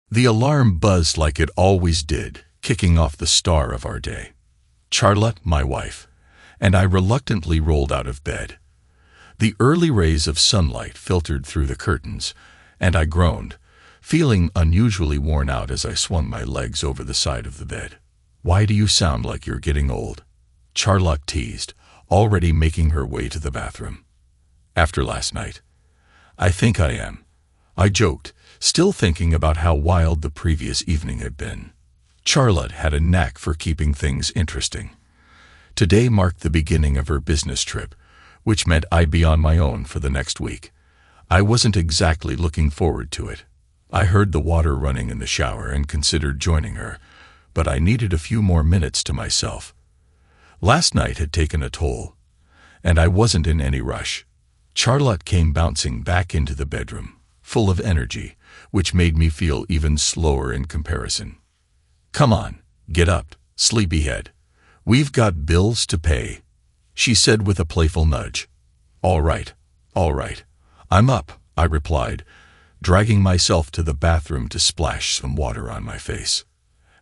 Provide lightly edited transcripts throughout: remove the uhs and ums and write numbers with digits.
The alarm buzzed like it always did, kicking off the star of our day. Charlotte, my wife, and I reluctantly rolled out of bed. The early rays of sunlight filtered through the curtains, and I groaned, feeling unusually worn out as I swung my legs over the side of the bed. "Why do you sound like you're getting old?" Charlotte teased, already making her way to the bathroom. "After last night." "I think I am," I joked, still thinking about how wild the previous evening had been. Charlotte had a knack for keeping things interesting. Today marked the beginning of her business trip, which meant I'd be on my own for the next week. I wasn't exactly looking forward to it. I heard the water running in the shower and considered joining her, but I needed a few more minutes to myself. Last night had taken a toll, and I wasn't in any rush. Charlotte came bouncing back into the bedroom, full of energy, which made me feel even slower in comparison. "Come on, get up, sleepyhead. We've got bills to pay," she said with a playful nudge. All right, I'm up," I replied, dragging myself to the bathroom to splash some water on my face.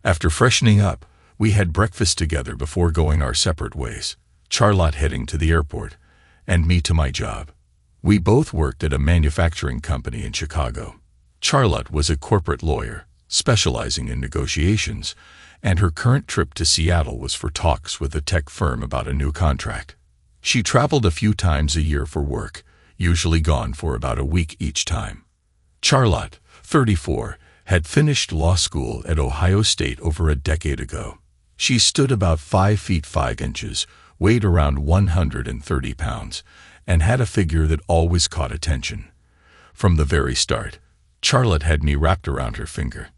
After freshening up, we had breakfast together before going our separate ways, Charlotte heading to the airport, and me to my job. We both worked at a manufacturing company in Chicago. Charlotte was a corporate lawyer, specializing in negotiations, and her current trip to Seattle was for talks with a tech firm about a new contract. She traveled a few times a year for work, usually gone for about a week each time. Charlotte, 34, had finished law school at Ohio State over a decade ago. She stood about 5 feet 5 inches, weighed around 130 pounds, and had a figure that always caught attention. From the very start, Charlotte had me wrapped around her finger.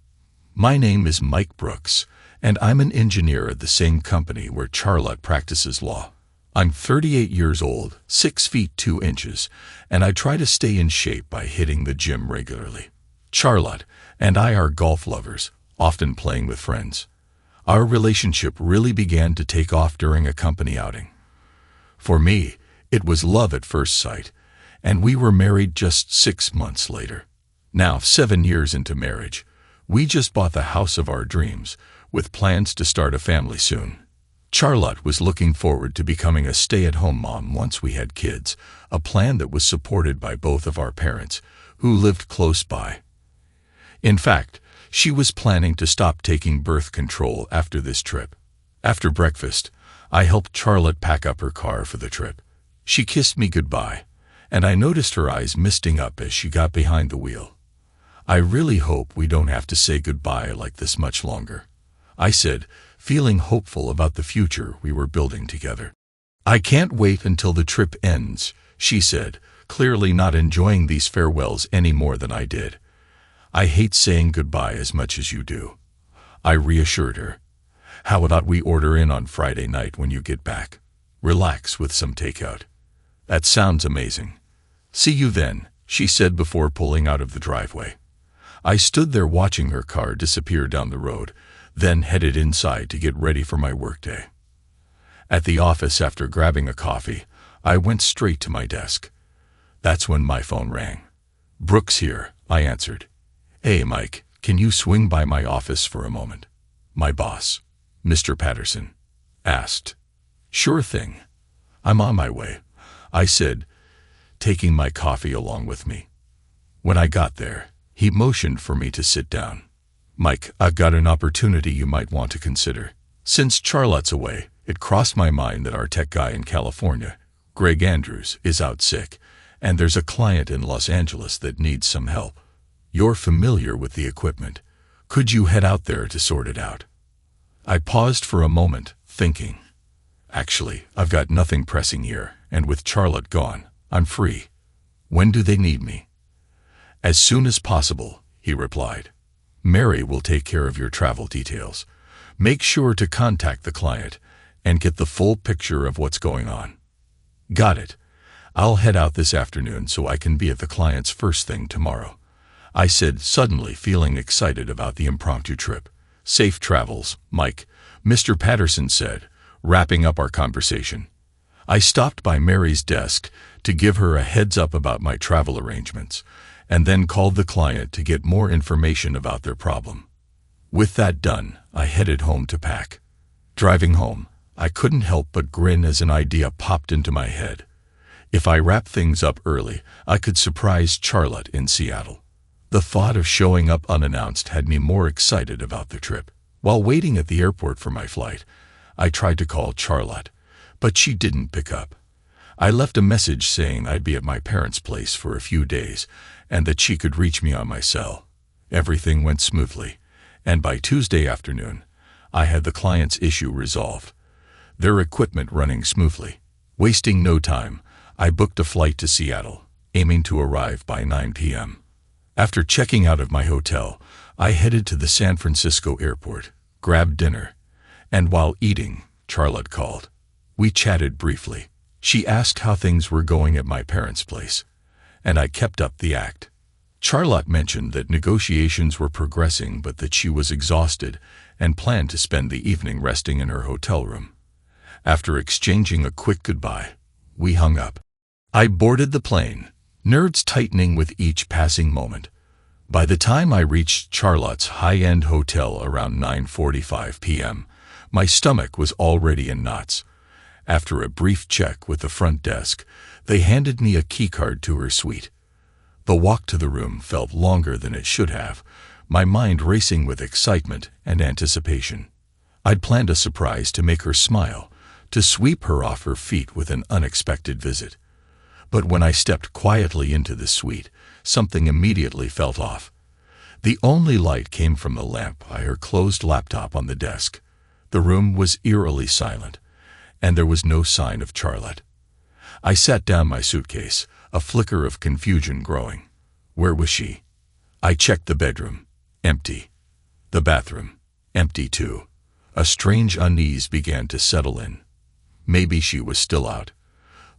"My name is Mike Brooks, and I'm an engineer at the same company where Charlotte practices law. I'm 38 years old, 6 feet 2 inches, and I try to stay in shape by hitting the gym regularly. Charlotte and I are golf lovers, often playing with friends. Our relationship really began to take off during a company outing. For me, it was love at first sight, and we were married just 6 months later. Now, 7 years into marriage, we just bought the house of our dreams, with plans to start a family soon. Charlotte was looking forward to becoming a stay-at-home mom once we had kids, a plan that was supported by both of our parents, who lived close by. In fact, she was planning to stop taking birth control after this trip. After breakfast, I helped Charlotte pack up her car for the trip. She kissed me goodbye, and I noticed her eyes misting up as she got behind the wheel. "I really hope we don't have to say goodbye like this much longer," I said, feeling hopeful about the future we were building together. "I can't wait until the trip ends," she said, clearly not enjoying these farewells any more than I did. "I hate saying goodbye as much as you do," I reassured her. "How about we order in on Friday night when you get back? Relax with some takeout." "That sounds amazing. See you then," she said before pulling out of the driveway. I stood there watching her car disappear down the road, then headed inside to get ready for my workday. At the office, after grabbing a coffee, I went straight to my desk. That's when my phone rang. "Brooks here," I answered. "Hey, Mike, can you swing by my office for a moment?" My boss, Mr. Patterson, asked. "Sure thing. I'm on my way," I said, taking my coffee along with me. When I got there, he motioned for me to sit down. "Mike, I've got an opportunity you might want to consider. Since Charlotte's away, it crossed my mind that our tech guy in California, Greg Andrews, is out sick, and there's a client in Los Angeles that needs some help. You're familiar with the equipment. Could you head out there to sort it out?" I paused for a moment, thinking. Actually, I've got nothing pressing here, and with Charlotte gone, I'm free. When do they need me? "As soon as possible," he replied. "Mary will take care of your travel details. Make sure to contact the client and get the full picture of what's going on." "Got it. I'll head out this afternoon so I can be at the client's first thing tomorrow," I said, suddenly feeling excited about the impromptu trip. "Safe travels, Mike," Mr. Patterson said, wrapping up our conversation. I stopped by Mary's desk to give her a heads up about my travel arrangements, and then called the client to get more information about their problem. With that done, I headed home to pack. Driving home, I couldn't help but grin as an idea popped into my head. If I wrap things up early, I could surprise Charlotte in Seattle. The thought of showing up unannounced had me more excited about the trip. While waiting at the airport for my flight, I tried to call Charlotte, but she didn't pick up. I left a message saying I'd be at my parents' place for a few days and that she could reach me on my cell. Everything went smoothly, and by Tuesday afternoon, I had the client's issue resolved. Their equipment running smoothly. Wasting no time, I booked a flight to Seattle, aiming to arrive by 9 p.m. After checking out of my hotel, I headed to the San Francisco airport, grabbed dinner, and while eating, Charlotte called. We chatted briefly. She asked how things were going at my parents' place, and I kept up the act. Charlotte mentioned that negotiations were progressing but that she was exhausted and planned to spend the evening resting in her hotel room. After exchanging a quick goodbye, we hung up. I boarded the plane, nerves tightening with each passing moment. By the time I reached Charlotte's high-end hotel around 9:45 p.m., my stomach was already in knots. After a brief check with the front desk, they handed me a keycard to her suite. The walk to the room felt longer than it should have, my mind racing with excitement and anticipation. I'd planned a surprise to make her smile, to sweep her off her feet with an unexpected visit. But when I stepped quietly into the suite, something immediately felt off. The only light came from the lamp by her closed laptop on the desk. The room was eerily silent, and there was no sign of Charlotte. I sat down my suitcase, a flicker of confusion growing. Where was she? I checked the bedroom. Empty. The bathroom. Empty too. A strange unease began to settle in. Maybe she was still out.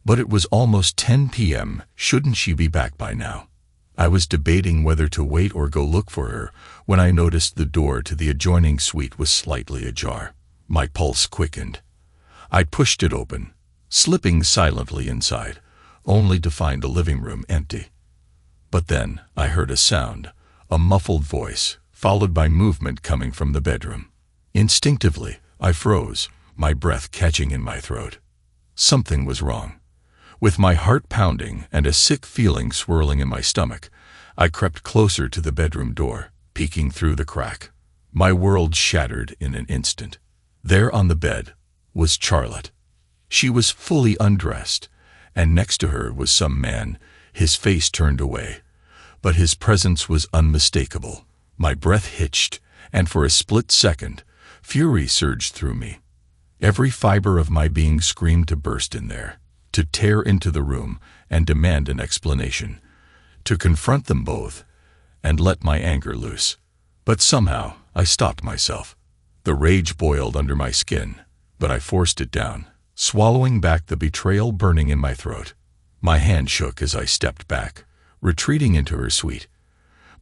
But it was almost 10 p.m. Shouldn't she be back by now? I was debating whether to wait or go look for her when I noticed the door to the adjoining suite was slightly ajar. My pulse quickened. I pushed it open, slipping silently inside, only to find the living room empty. But then I heard a sound, a muffled voice, followed by movement coming from the bedroom. Instinctively, I froze, my breath catching in my throat. Something was wrong. With my heart pounding and a sick feeling swirling in my stomach, I crept closer to the bedroom door, peeking through the crack. My world shattered in an instant. There on the bed was Charlotte. She was fully undressed, and next to her was some man, his face turned away. But his presence was unmistakable. My breath hitched, and for a split second, fury surged through me. Every fiber of my being screamed to burst in there, to tear into the room and demand an explanation, to confront them both and let my anger loose. But somehow I stopped myself. The rage boiled under my skin, but I forced it down, swallowing back the betrayal burning in my throat. My hand shook as I stepped back, retreating into her suite.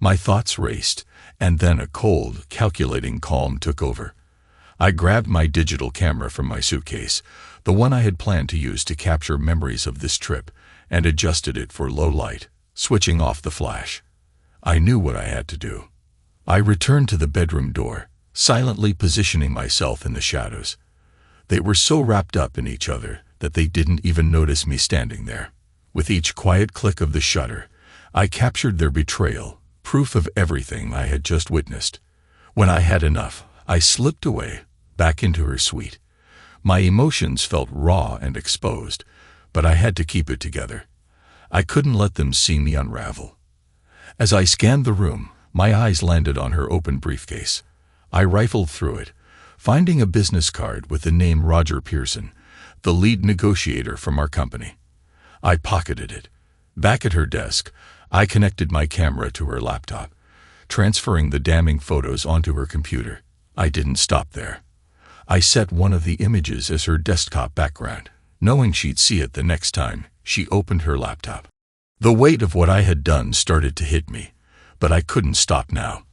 My thoughts raced, and then a cold, calculating calm took over. I grabbed my digital camera from my suitcase, the one I had planned to use to capture memories of this trip, and adjusted it for low light, switching off the flash. I knew what I had to do. I returned to the bedroom door, silently positioning myself in the shadows. They were so wrapped up in each other that they didn't even notice me standing there. With each quiet click of the shutter, I captured their betrayal, proof of everything I had just witnessed. When I had enough, I slipped away, back into her suite. My emotions felt raw and exposed, but I had to keep it together. I couldn't let them see me unravel. As I scanned the room, my eyes landed on her open briefcase. I rifled through it, finding a business card with the name Roger Pearson, the lead negotiator from our company. I pocketed it. Back at her desk, I connected my camera to her laptop, transferring the damning photos onto her computer. I didn't stop there. I set one of the images as her desktop background, knowing she'd see it the next time she opened her laptop. The weight of what I had done started to hit me, but I couldn't stop now.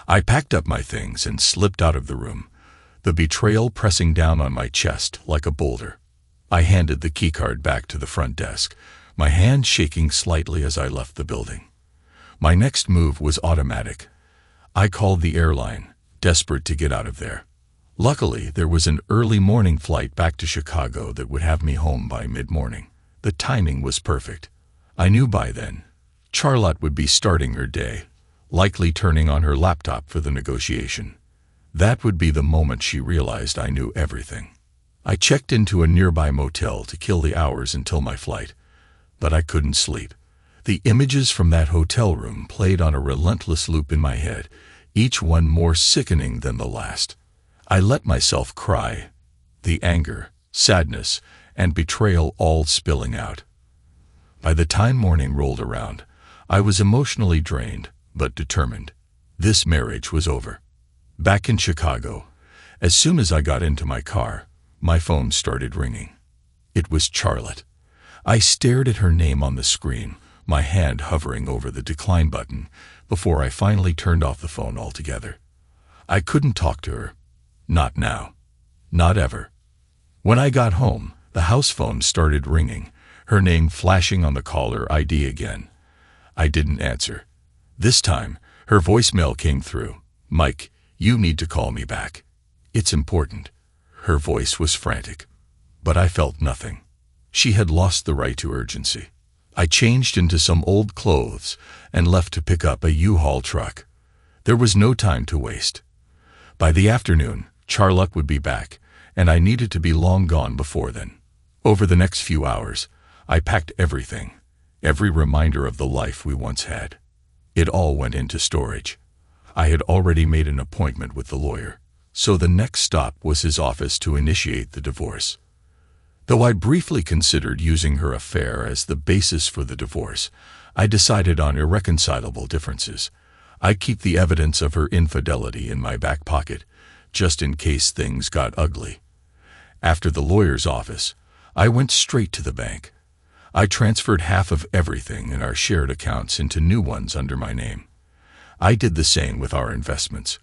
I packed up my things and slipped out of the room, the betrayal pressing down on my chest like a boulder. I handed the keycard back to the front desk, my hand shaking slightly as I left the building. My next move was automatic. I called the airline, desperate to get out of there. Luckily, there was an early morning flight back to Chicago that would have me home by mid-morning. The timing was perfect. I knew by then Charlotte would be starting her day, likely turning on her laptop for the negotiation. That would be the moment she realized I knew everything. I checked into a nearby motel to kill the hours until my flight, but I couldn't sleep. The images from that hotel room played on a relentless loop in my head, each one more sickening than the last. I let myself cry, the anger, sadness, and betrayal all spilling out. By the time morning rolled around, I was emotionally drained, but determined. This marriage was over. Back in Chicago, as soon as I got into my car, my phone started ringing. It was Charlotte. I stared at her name on the screen, my hand hovering over the decline button, before I finally turned off the phone altogether. I couldn't talk to her. Not now. Not ever. When I got home, the house phone started ringing, her name flashing on the caller ID again. I didn't answer. This time, her voicemail came through. "Mike, you need to call me back. It's important." Her voice was frantic, but I felt nothing. She had lost the right to urgency. I changed into some old clothes and left to pick up a U-Haul truck. There was no time to waste. By the afternoon, Charlotte would be back, and I needed to be long gone before then. Over the next few hours, I packed everything, every reminder of the life we once had. It all went into storage. I had already made an appointment with the lawyer, so the next stop was his office to initiate the divorce. Though I briefly considered using her affair as the basis for the divorce, I decided on irreconcilable differences. I'd keep the evidence of her infidelity in my back pocket, just in case things got ugly. After the lawyer's office, I went straight to the bank. I transferred half of everything in our shared accounts into new ones under my name. I did the same with our investments,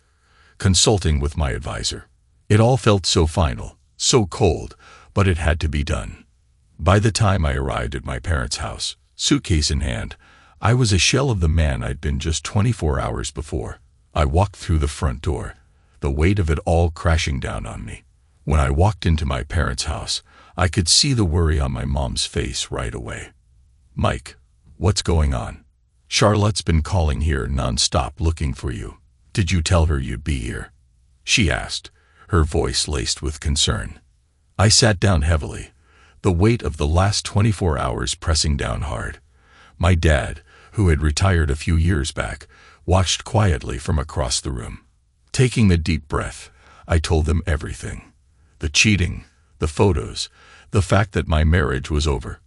consulting with my advisor. It all felt so final, so cold, but it had to be done. By the time I arrived at my parents' house, suitcase in hand, I was a shell of the man I'd been just 24 hours before. I walked through the front door, the weight of it all crashing down on me. When I walked into my parents' house, I could see the worry on my mom's face right away. "Mike, what's going on? Charlotte's been calling here non-stop looking for you. Did you tell her you'd be here?" she asked, her voice laced with concern. I sat down heavily, the weight of the last 24 hours pressing down hard. My dad, who had retired a few years back, watched quietly from across the room. Taking a deep breath, I told them everything. The cheating, the photos, the fact that my marriage was over.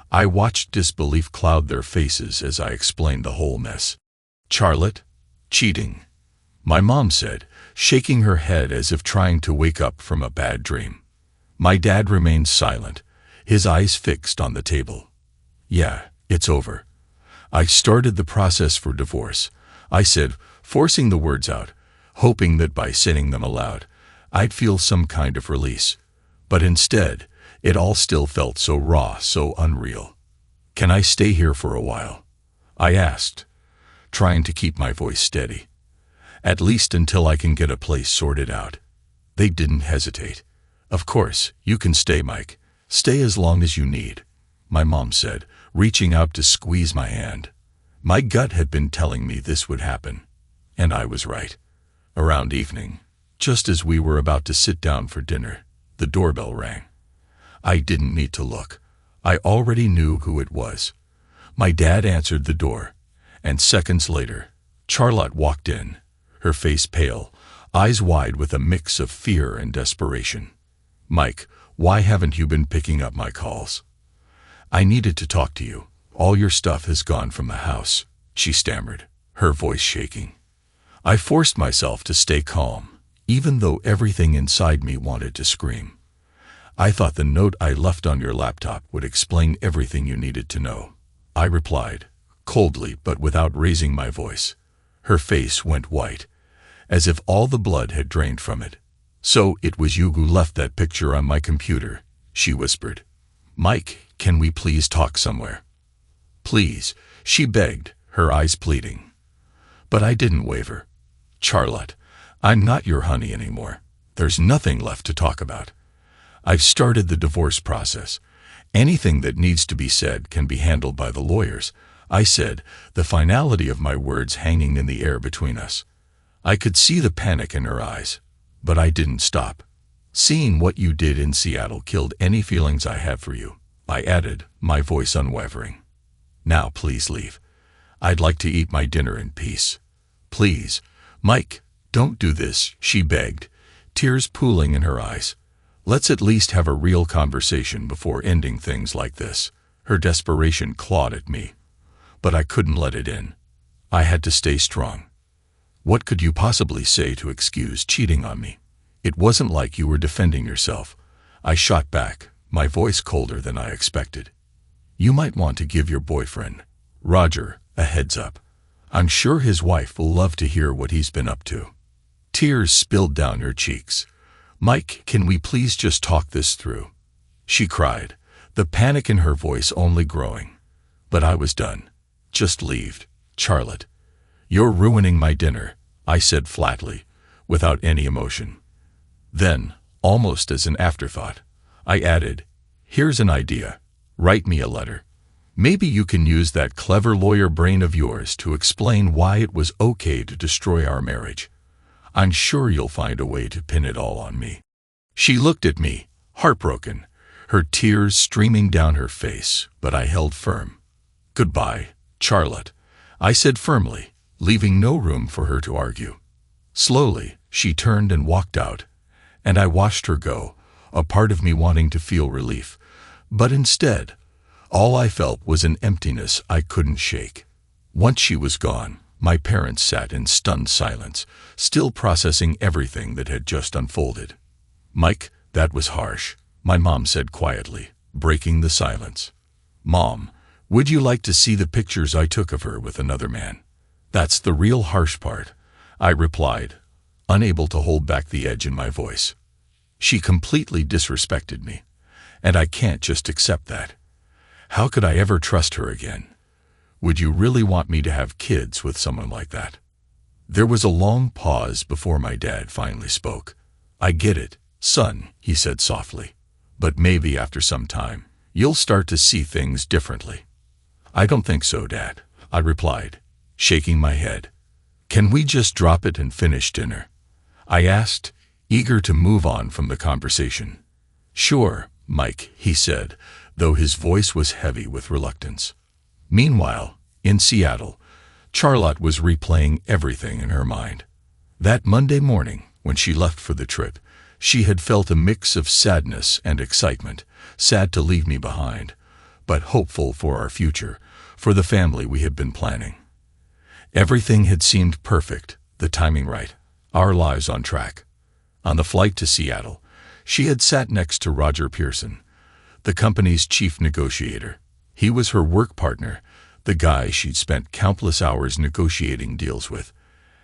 I watched disbelief cloud their faces as I explained the whole mess. "Charlotte? Cheating?" my mom said, shaking her head as if trying to wake up from a bad dream. My dad remained silent, his eyes fixed on the table. "Yeah, it's over. I started the process for divorce," I said, forcing the words out, hoping that by saying them aloud, I'd feel some kind of release. But instead, it all still felt so raw, so unreal. "Can I stay here for a while?" I asked, trying to keep my voice steady. "At least until I can get a place sorted out." They didn't hesitate. "Of course, you can stay, Mike. Stay as long as you need," my mom said, reaching out to squeeze my hand. My gut had been telling me this would happen, and I was right. Around evening, just as we were about to sit down for dinner, the doorbell rang. I didn't need to look. I already knew who it was. My dad answered the door, and seconds later, Charlotte walked in, her face pale, eyes wide with a mix of fear and desperation. "Mike, why haven't you been picking up my calls? I needed to talk to you. All your stuff has gone from the house," she stammered, her voice shaking. I forced myself to stay calm, even though everything inside me wanted to scream. "I thought the note I left on your laptop would explain everything you needed to know," I replied, coldly but without raising my voice. Her face went white, as if all the blood had drained from it. "So it was you who left that picture on my computer," she whispered. "Mike, can we please talk somewhere?" "Please," she begged, her eyes pleading. But I didn't waver. "Charlotte, I'm not your honey anymore. There's nothing left to talk about. I've started the divorce process. Anything that needs to be said can be handled by the lawyers," I said, the finality of my words hanging in the air between us. I could see the panic in her eyes, but I didn't stop. "Seeing what you did in Seattle killed any feelings I have for you," I added, my voice unwavering. "Now please leave. I'd like to eat my dinner in peace." "Please, Mike, don't do this," she begged, tears pooling in her eyes. "Let's at least have a real conversation before ending things like this." Her desperation clawed at me, but I couldn't let it in. I had to stay strong. "What could you possibly say to excuse cheating on me? It wasn't like you were defending yourself," I shot back, my voice colder than I expected. "You might want to give your boyfriend, Roger, a heads up. I'm sure his wife will love to hear what he's been up to." Tears spilled down her cheeks. "Mike, can we please just talk this through?" she cried, the panic in her voice only growing. But I was done. "Just leave, Charlotte. You're ruining my dinner," I said flatly, without any emotion. Then, almost as an afterthought, I added, "Here's an idea. Write me a letter. Maybe you can use that clever lawyer brain of yours to explain why it was okay to destroy our marriage. I'm sure you'll find a way to pin it all on me." She looked at me, heartbroken, her tears streaming down her face, but I held firm. "Goodbye, Charlotte," I said firmly, leaving no room for her to argue. Slowly, she turned and walked out, and I watched her go, a part of me wanting to feel relief. But instead, all I felt was an emptiness I couldn't shake. Once she was gone, my parents sat in stunned silence, still processing everything that had just unfolded. "Mike, that was harsh," my mom said quietly, breaking the silence. "Mom, would you like to see the pictures I took of her with another man?" "That's the real harsh part," I replied, unable to hold back the edge in my voice. "She completely disrespected me, and I can't just accept that. How could I ever trust her again? Would you really want me to have kids with someone like that?" There was a long pause before my dad finally spoke. "I get it, son," he said softly, "but maybe after some time, you'll start to see things differently." "I don't think so, Dad," I replied, shaking my head. "Can we just drop it and finish dinner?" I asked, eager to move on from the conversation. "Sure, Mike," he said, though his voice was heavy with reluctance. Meanwhile, in Seattle, Charlotte was replaying everything in her mind. That Monday morning, when she left for the trip, she had felt a mix of sadness and excitement, sad to leave me behind, but hopeful for our future, for the family we had been planning. Everything had seemed perfect, the timing right, our lives on track. On the flight to Seattle, she had sat next to Roger Pearson, the company's chief negotiator. He was her work partner, the guy she'd spent countless hours negotiating deals with.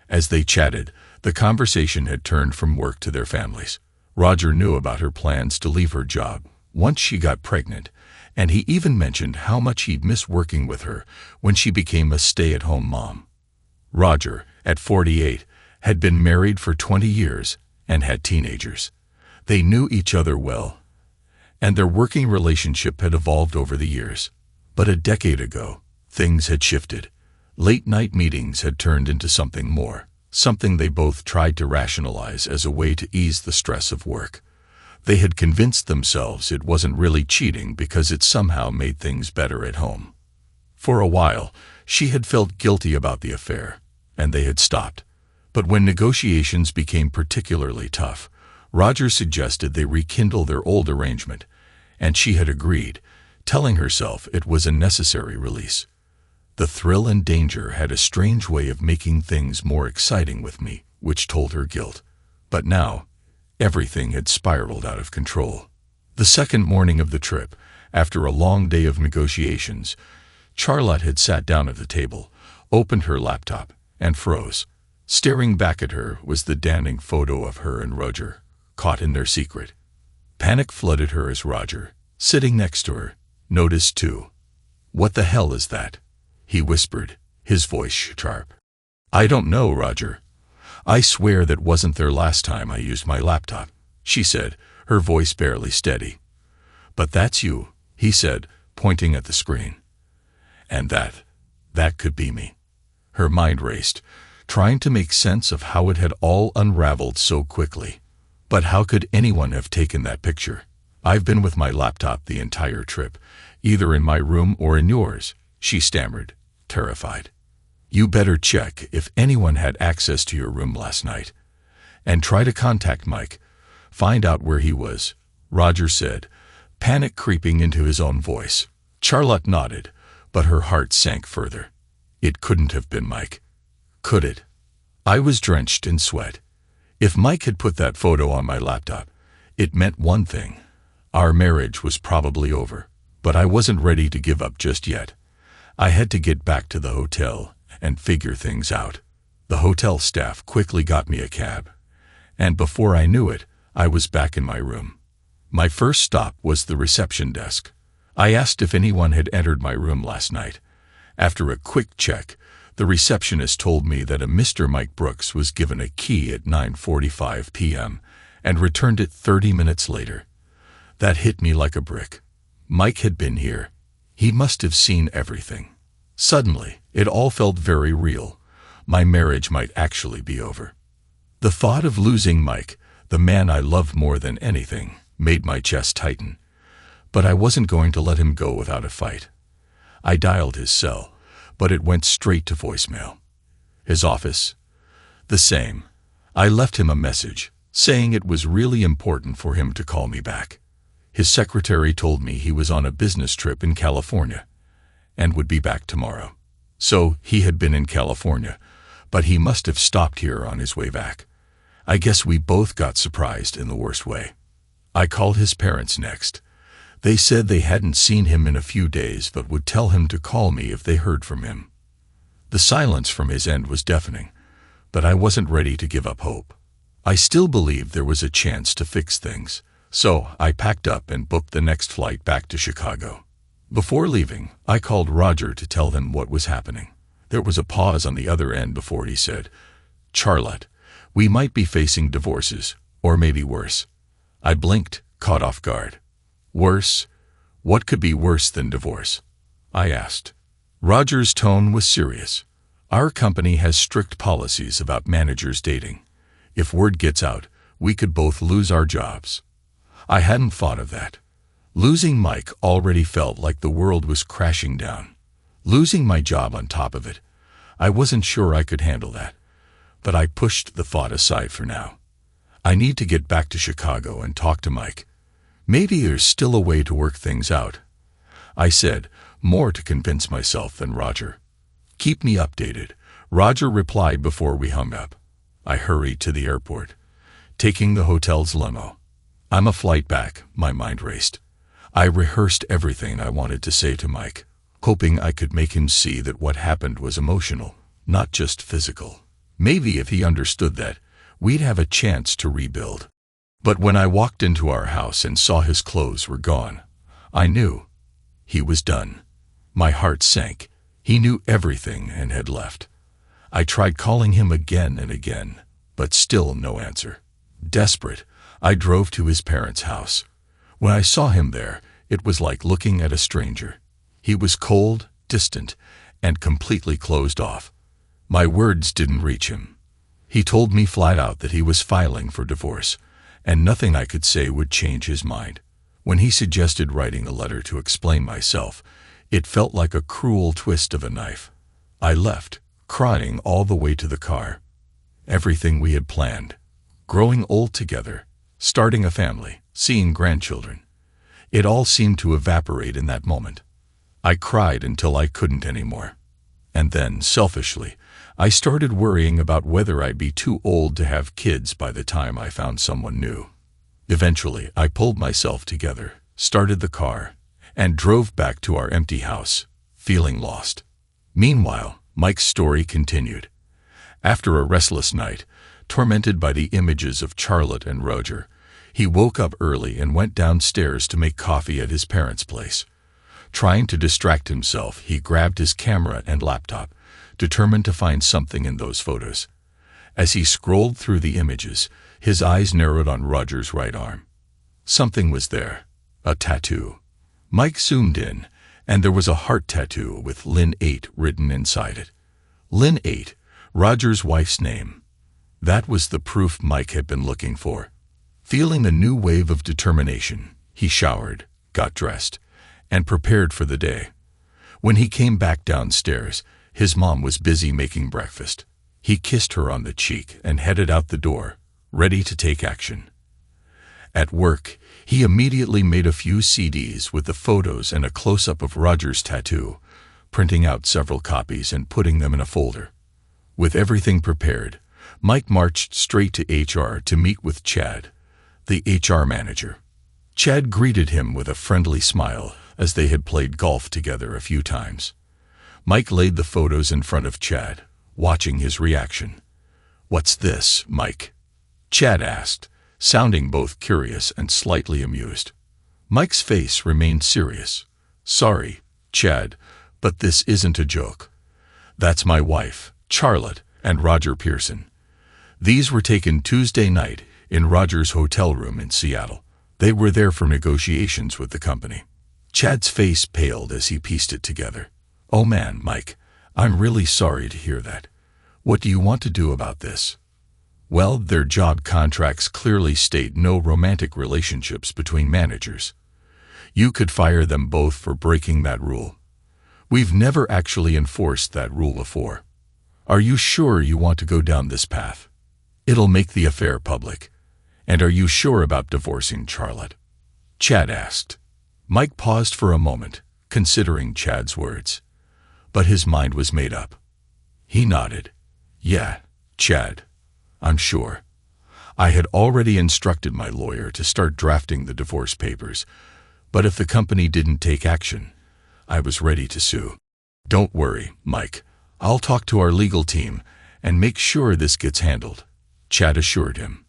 As they chatted, the conversation had turned from work to their families. Roger knew about her plans to leave her job once she got pregnant, and he even mentioned how much he'd miss working with her when she became a stay-at-home mom. Roger, at 48, had been married for 20 years and had teenagers. They knew each other well, and their working relationship had evolved over the years. But a decade ago, things had shifted. Late-night meetings had turned into something more, something they both tried to rationalize as a way to ease the stress of work. They had convinced themselves it wasn't really cheating because it somehow made things better at home. For a while, she had felt guilty about the affair, and they had stopped. But when negotiations became particularly tough, Roger suggested they rekindle their old arrangement, and she had agreed, telling herself it was a necessary release. The thrill and danger had a strange way of making things more exciting with me, which told her guilt. But now, everything had spiraled out of control. The second morning of the trip, after a long day of negotiations, Charlotte had sat down at the table, opened her laptop, and froze. Staring back at her was the damning photo of her and Roger, caught in their secret. Panic flooded her as Roger, sitting next to her, noticed too. "What the hell is that?" he whispered, his voice sharp. "I don't know, Roger. I swear that wasn't there last time I used my laptop," she said, her voice barely steady. "But that's you," he said, pointing at the screen. "And that could be me." Her mind raced, trying to make sense of how it had all unraveled so quickly. "But how could anyone have taken that picture? I've been with my laptop the entire trip, either in my room or in yours," she stammered, terrified. "You better check if anyone had access to your room last night. And try to contact Mike. Find out where he was," Roger said, panic creeping into his own voice. Charlotte nodded, but her heart sank further. It couldn't have been Mike. Could it? I was drenched in sweat. If Mike had put that photo on my laptop, it meant one thing. Our marriage was probably over, but I wasn't ready to give up just yet. I had to get back to the hotel and figure things out. The hotel staff quickly got me a cab, and before I knew it, I was back in my room. My first stop was the reception desk. I asked if anyone had entered my room last night. After a quick check, the receptionist told me that a Mr. Mike Brooks was given a key at 9:45 p.m. and returned it 30 minutes later. That hit me like a brick. Mike had been here. He must have seen everything. Suddenly, it all felt very real. My marriage might actually be over. The thought of losing Mike, the man I loved more than anything, made my chest tighten. But I wasn't going to let him go without a fight. I dialed his cell, but it went straight to voicemail. His office? The same. I left him a message, saying it was really important for him to call me back. His secretary told me he was on a business trip in California and would be back tomorrow. So he had been in California, but he must have stopped here on his way back. I guess we both got surprised in the worst way. I called his parents next. They said they hadn't seen him in a few days but would tell him to call me if they heard from him. The silence from his end was deafening, but I wasn't ready to give up hope. I still believed there was a chance to fix things, so I packed up and booked the next flight back to Chicago. Before leaving, I called Roger to tell him what was happening. There was a pause on the other end before he said, "Charlotte, we might be facing divorces, or maybe worse." I blinked, caught off guard. "Worse? What could be worse than divorce?" I asked. Roger's tone was serious. "Our company has strict policies about managers dating. If word gets out, we could both lose our jobs." I hadn't thought of that. Losing Mike already felt like the world was crashing down. Losing my job on top of it, I wasn't sure I could handle that. But I pushed the thought aside for now. I need to get back to Chicago and talk to Mike. Maybe there's still a way to work things out, I said, more to convince myself than Roger. "Keep me updated," Roger replied before we hung up. I hurried to the airport, taking the hotel's limo. I'm a flight back, my mind raced. I rehearsed everything I wanted to say to Mike, hoping I could make him see that what happened was emotional, not just physical. Maybe if he understood that, we'd have a chance to rebuild. But when I walked into our house and saw his clothes were gone, I knew he was done. My heart sank. He knew everything and had left. I tried calling him again and again, but still no answer. Desperate, I drove to his parents' house. When I saw him there, it was like looking at a stranger. He was cold, distant, and completely closed off. My words didn't reach him. He told me flat out that he was filing for divorce, and nothing I could say would change his mind. When he suggested writing a letter to explain myself, it felt like a cruel twist of a knife. I left, crying all the way to the car. Everything we had planned, growing old together, starting a family, seeing grandchildren, it all seemed to evaporate in that moment. I cried until I couldn't anymore. And then, selfishly, I started worrying about whether I'd be too old to have kids by the time I found someone new. Eventually, I pulled myself together, started the car, and drove back to our empty house, feeling lost. Meanwhile, Mike's story continued. After a restless night, tormented by the images of Charlotte and Roger, he woke up early and went downstairs to make coffee at his parents' place. Trying to distract himself, he grabbed his camera and laptop, determined to find something in those photos. As he scrolled through the images, his eyes narrowed on Roger's right arm. Something was there. A tattoo. Mike zoomed in, and there was a heart tattoo with Lynn 8 written inside it. Lynn 8, Roger's wife's name. That was the proof Mike had been looking for. Feeling a new wave of determination, he showered, got dressed, and prepared for the day. When he came back downstairs, his mom was busy making breakfast. He kissed her on the cheek and headed out the door, ready to take action. At work, he immediately made a few CDs with the photos and a close-up of Roger's tattoo, printing out several copies and putting them in a folder. With everything prepared, Mike marched straight to HR to meet with Chad, the HR manager. Chad greeted him with a friendly smile as they had played golf together a few times. Mike laid the photos in front of Chad, watching his reaction. "What's this, Mike?" Chad asked, sounding both curious and slightly amused. Mike's face remained serious. "Sorry, Chad, but this isn't a joke. That's my wife, Charlotte, and Roger Pearson. These were taken Tuesday night in Roger's hotel room in Seattle. They were there for negotiations with the company." Chad's face paled as he pieced it together. "Oh man, Mike, I'm really sorry to hear that. What do you want to do about this?" "Well, their job contracts clearly state no romantic relationships between managers. You could fire them both for breaking that rule. We've never actually enforced that rule before. Are you sure you want to go down this path? It'll make the affair public. And are you sure about divorcing Charlotte?" Chad asked. Mike paused for a moment, considering Chad's words. But his mind was made up. He nodded. "Yeah, Chad, I'm sure. I had already instructed my lawyer to start drafting the divorce papers, but if the company didn't take action, I was ready to sue. Don't worry, Mike. I'll talk to our legal team and make sure this gets handled," Chad assured him.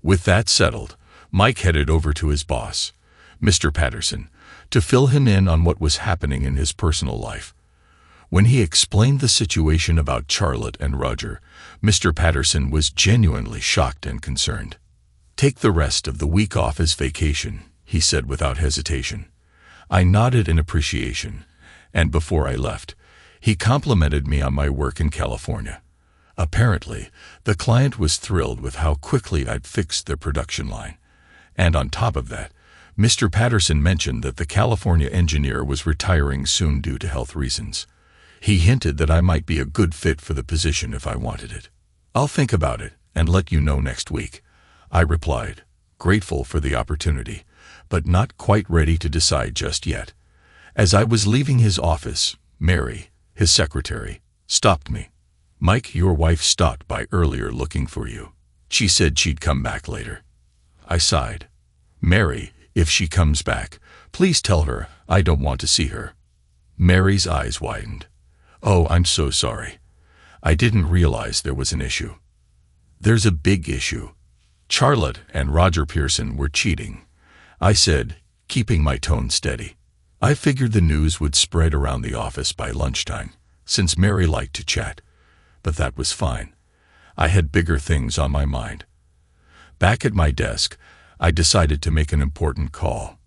With that settled, Mike headed over to his boss, Mr. Patterson, to fill him in on what was happening in his personal life. When he explained the situation about Charlotte and Roger, Mr. Patterson was genuinely shocked and concerned. "Take the rest of the week off as vacation," he said without hesitation. I nodded in appreciation, and before I left, he complimented me on my work in California. Apparently, the client was thrilled with how quickly I'd fixed their production line. And on top of that, Mr. Patterson mentioned that the California engineer was retiring soon due to health reasons. He hinted that I might be a good fit for the position if I wanted it. "I'll think about it and let you know next week," I replied, grateful for the opportunity, but not quite ready to decide just yet. As I was leaving his office, Mary, his secretary, stopped me. "Mike, your wife stopped by earlier looking for you. She said she'd come back later." I sighed. "Mary, if she comes back, please tell her I don't want to see her." Mary's eyes widened. "Oh, I'm so sorry. I didn't realize there was an issue." "There's a big issue. Charlotte and Roger Pearson were cheating," I said, keeping my tone steady. I figured the news would spread around the office by lunchtime, since Mary liked to chat. But that was fine. I had bigger things on my mind. Back at my desk, I decided to make an important call.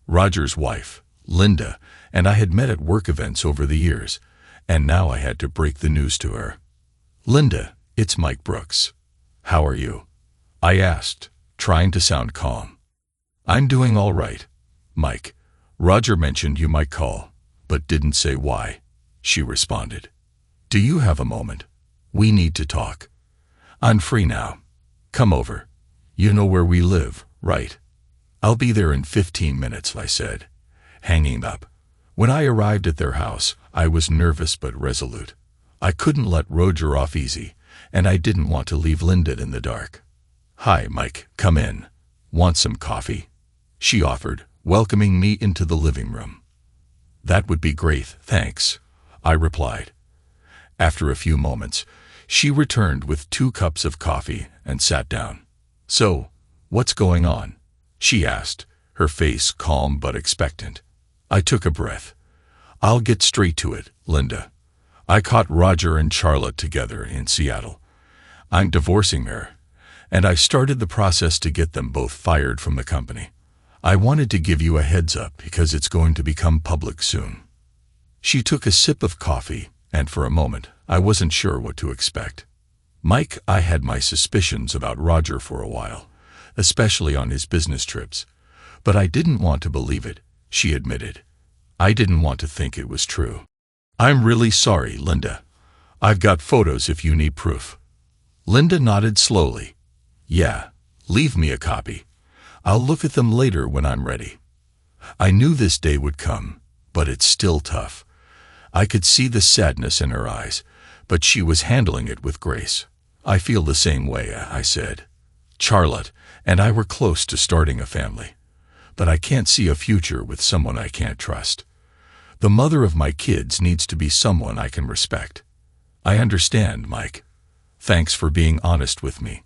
Roger's wife, Linda, and I had met at work events over the years, and now I had to break the news to her. "Linda, it's Mike Brooks. How are you?" I asked, trying to sound calm. "I'm doing all right, Mike. Roger mentioned you might call, but didn't say why," she responded. "Do you have a moment? We need to talk. I'm free now. Come over. You know where we live, right?" "I'll be there in 15 minutes, I said, hanging up. When I arrived at their house, I was nervous but resolute. I couldn't let Roger off easy, and I didn't want to leave Linda in the dark. "Hi, Mike, come in. Want some coffee?" she offered, welcoming me into the living room. "That would be great, thanks," I replied. After a few moments, she returned with 2 cups of coffee and sat down. "So, what's going on?" she asked, her face calm but expectant. I took a breath. "I'll get straight to it, Linda. I caught Roger and Charlotte together in Seattle. I'm divorcing her, and I started the process to get them both fired from the company. I wanted to give you a heads up because it's going to become public soon." She took a sip of coffee, and for a moment, I wasn't sure what to expect. "Mike, I had my suspicions about Roger for a while, especially on his business trips. But I didn't want to believe it," she admitted. "I didn't want to think it was true." "I'm really sorry, Linda. I've got photos if you need proof." Linda nodded slowly. "Yeah, leave me a copy. I'll look at them later when I'm ready." I knew this day would come, but it's still tough. I could see the sadness in her eyes, but she was handling it with grace. "I feel the same way," I said. "Charlotte and I were close to starting a family, but I can't see a future with someone I can't trust. The mother of my kids needs to be someone I can respect." "I understand, Mike. Thanks for being honest with me.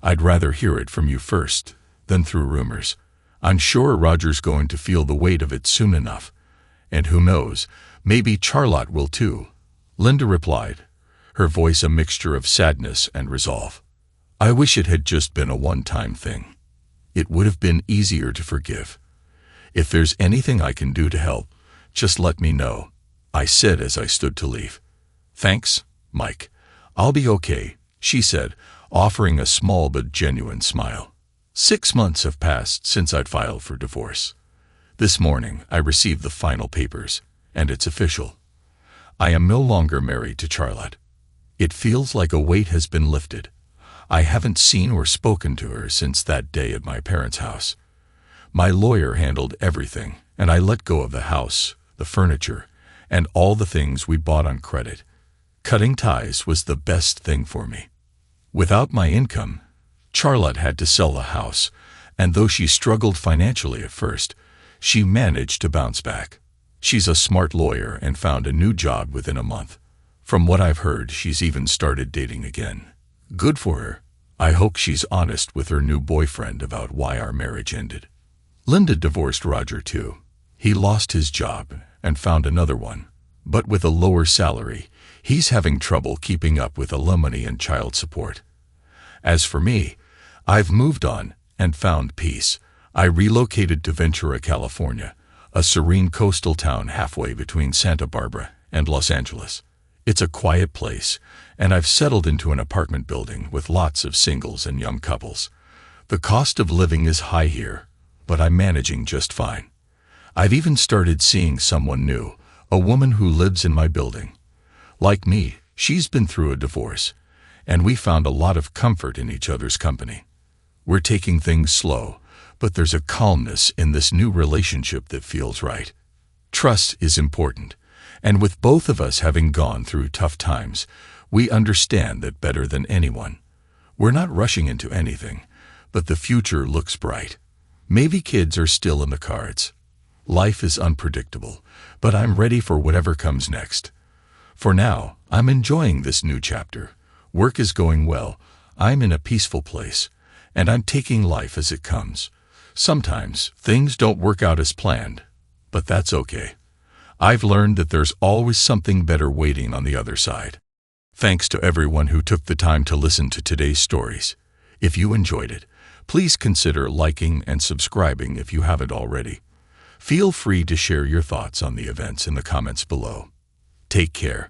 I'd rather hear it from you first than through rumors. I'm sure Roger's going to feel the weight of it soon enough. And who knows, maybe Charlotte will too," Linda replied, her voice a mixture of sadness and resolve. "I wish it had just been a one-time thing. It would have been easier to forgive. If there's anything I can do to help, just let me know," I said as I stood to leave. "Thanks, Mike. I'll be okay," she said, offering a small but genuine smile. 6 months have passed since I'd filed for divorce. This morning, I received the final papers, and it's official. I am no longer married to Charlotte. It feels like a weight has been lifted. I haven't seen or spoken to her since that day at my parents' house. My lawyer handled everything, and I let go of the house, the furniture, and all the things we bought on credit. Cutting ties was the best thing for me. Without my income, Charlotte had to sell the house, and though she struggled financially at first, she managed to bounce back. She's a smart lawyer and found a new job within a month. From what I've heard, she's even started dating again. Good for her. I hope she's honest with her new boyfriend about why our marriage ended. Linda divorced Roger too. He lost his job and found another one, but with a lower salary. He's having trouble keeping up with alimony and child support. As for me, I've moved on and found peace. I relocated to Ventura, California, a serene coastal town halfway between Santa Barbara and Los Angeles. It's a quiet place, and I've settled into an apartment building with lots of singles and young couples. The cost of living is high here, but I'm managing just fine. I've even started seeing someone new, a woman who lives in my building. Like me, she's been through a divorce, and we found a lot of comfort in each other's company. We're taking things slow, but there's a calmness in this new relationship that feels right. Trust is important, and with both of us having gone through tough times, we understand that better than anyone. We're not rushing into anything, but the future looks bright. Maybe kids are still in the cards. Life is unpredictable, but I'm ready for whatever comes next. For now, I'm enjoying this new chapter. Work is going well, I'm in a peaceful place, and I'm taking life as it comes. Sometimes things don't work out as planned, but that's okay. I've learned that there's always something better waiting on the other side. Thanks to everyone who took the time to listen to today's stories. If you enjoyed it, please consider liking and subscribing if you haven't already. Feel free to share your thoughts on the events in the comments below. Take care.